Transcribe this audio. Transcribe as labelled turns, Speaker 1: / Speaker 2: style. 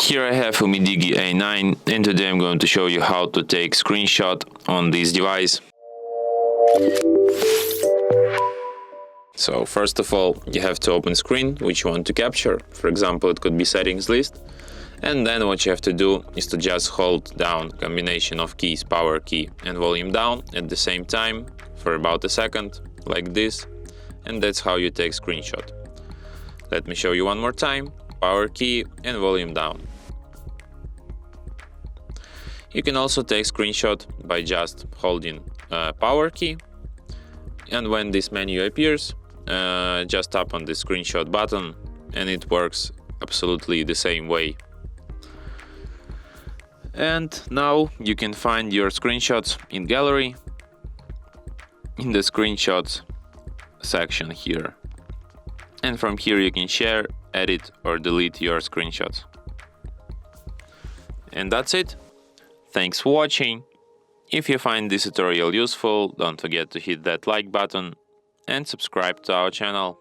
Speaker 1: Here I have UMIDIGI A9 and today I'm going to show you how to take screenshot on this device. So first of all, you have to open screen which you want to capture. For example, it could be settings list. And then what you have to do is to just hold down combination of keys, power key and volume down at the same time for about a second, like this. And that's how you take screenshot. Let me show you one more time. Power key and volume down. You can also take screenshot by just holding power key, and when this menu appears, just tap on the screenshot button and it works absolutely the same way. And now you can find your screenshots in gallery, in the screenshots section here. And from here you can share, edit or delete your screenshots. And that's it. Thanks for watching. If you find this tutorial useful, don't forget to hit that like button and subscribe to our channel.